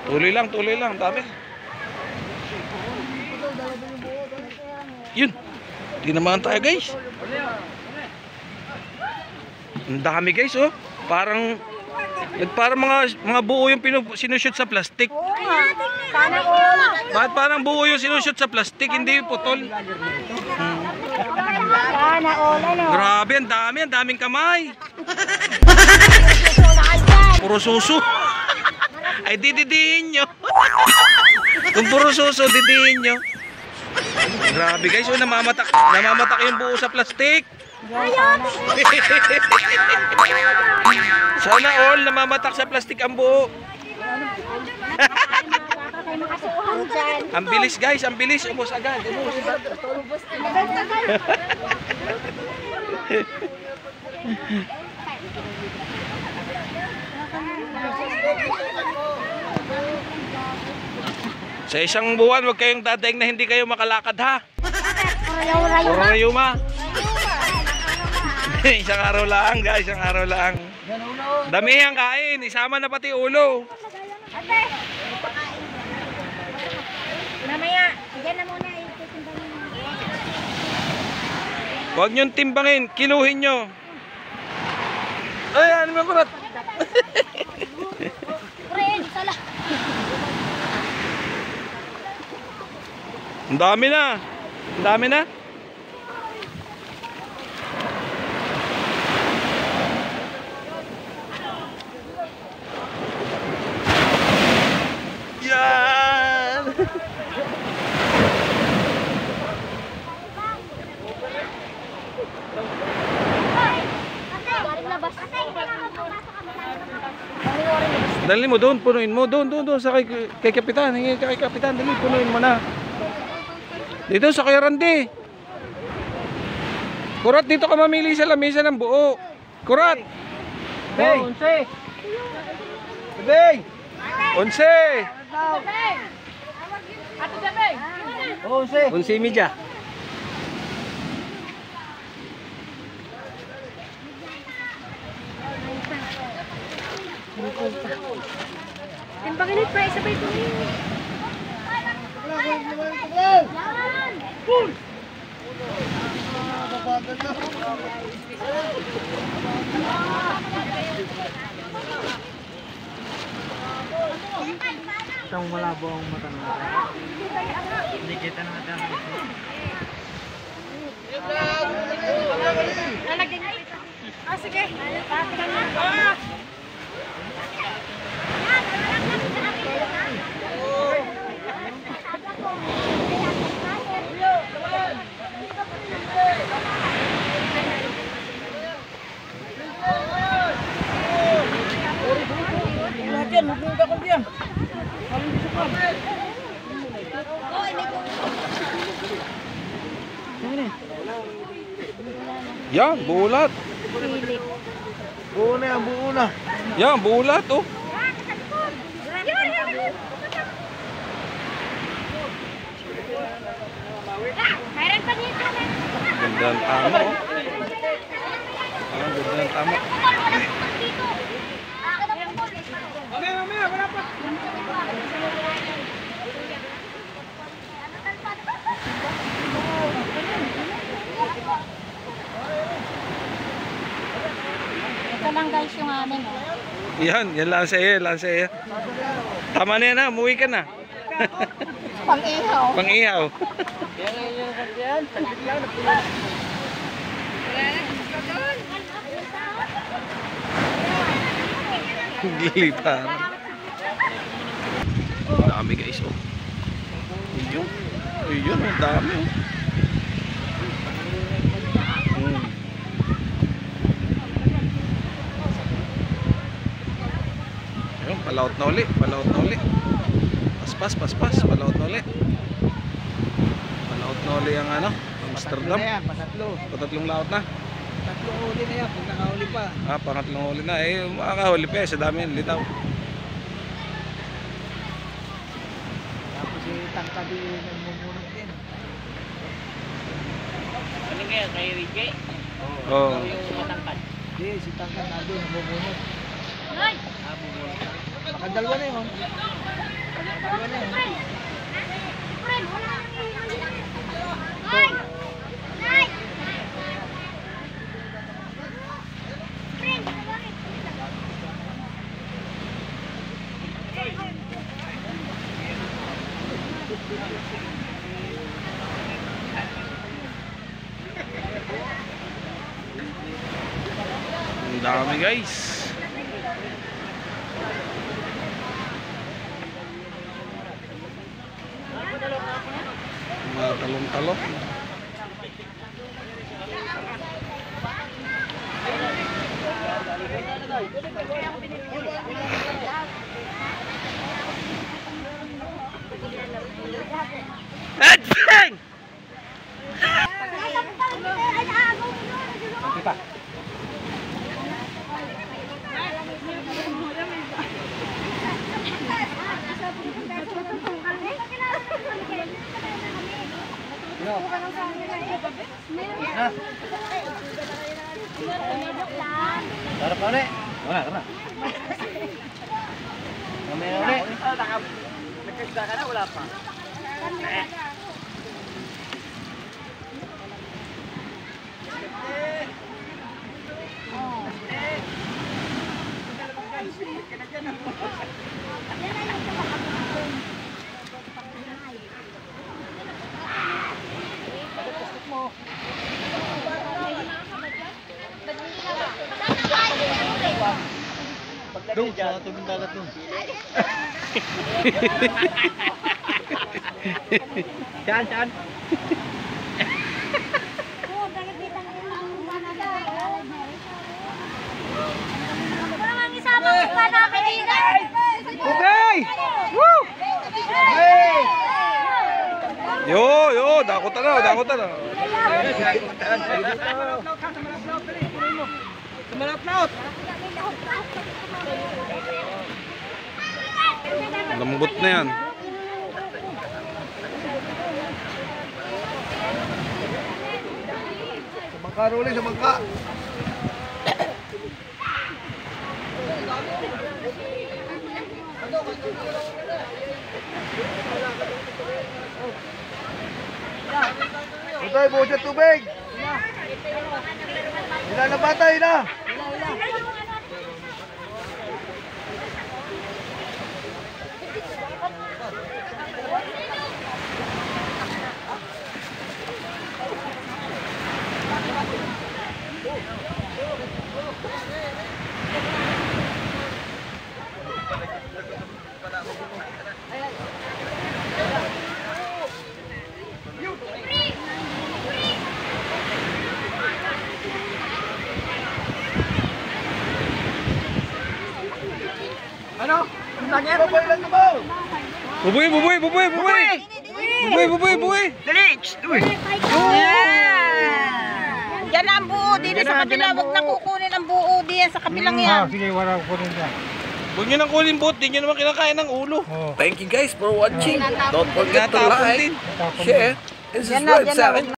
Tuloy lang, dami. Yun. Tinamaan tayo guys. Ang dami guys oh. Parang mga buo yung sinushoot sa plastic. Sana all. Bakit parang buo yung sinushoot sa plastic, hindi putol? Sana all, ano? Grabe, ang daming kamay. Puro suso. Ay, dididihin nyo. Kung puro suso, didihin nyo. Grabe guys, oh, namamatak yung buo sa plastic. Sana all, namamatak sa plastic ang buo. Ang bilis guys, ang bilis. Ubos agad. Sa isang buwan, huwag kayong dadaing na hindi kayo makalakad ha. Rayuma. Isang araw lang guys, isang araw lang. Dami ang kain, isama na pati ulo. Ate! Mamaya, yan na muna itimbangin. Huwag niyong timbangin, kiluhin nyo. Ay, ano mo kurat? Friend, sala. Ang dami na. Ang dami na. Yan. Dali mo doon, punuin mo doon sa kay kapitan, hingi kay kapitan, dali punuin mo na. Dito sa kay Randy. Kurat, dito ka mamili sa lamesa ng buo. Kurat. Hey, 11. Hey. 11. Ate Jabay. 11 media. Timbangin it, pre. Sabay ko rin. Isang malabo ang mata ng mata. Hindi kita na mata. Lalagyan niya ito. Ah, sige. Yan, bulat. Buo na yan, buo na. Yan, bulat oh. Mayroon pa dito. Ganda ng tama oh. Ah, ganda ng tama. Mamaya, wala pa. Ito lang guys yung amin oh. Yan lang sa iyo, lang sa iyo. Tama na yan ha, umuwi ka na. Pang-ihaw. Pang-ihaw. Gilitan. Dami guys oh. Ayun. Ayun, ang dami oh. Ayun, palaot na uli, palaot na uli. Paspas, palaot na uli. Palaot na uli ang ano, Amsterdam. Patatlong laot na. Tatlong huli na yan, kung nakahuli pa. Ah, pangatlong huli na. Eh, makakahuli pa eh, sa dami yung litaw. Tapos si Tangkad yung nagmumunod din. Ano kaya kay Ricky? Oo. Yung matangkad. Hindi, si Tangkad na doon, nagmumunod. Ay! Makadalwa na yun. Ang dami guys. Mga talong-talong. Edwin! Tara pa ulit. Wala, tara. Mamaya ulit. Nagkasda ka na, wala pa. Doon, sa tubig dagat doon. Saan? Okay! Woo! Yo, dako tanaw. Malap-laut! Lambot na yan. Sa bangka, Rolly, sa bangka. Ito ay buhos sa tubig. Ilan na bata, ina? Ano? Tagyan? Babaylan ka ba? Bubuy! Dali! Yan ang buo din sa kabila. Huwag na kukunin ang buo din sa kabilang yan. Sige, wala ko rin dyan. Huwag nyo nang kunin bot, di nyo naman kinakain ng ulo. Thank you guys for watching. Don't forget to Natapon like, din. share, and subscribe sa akin.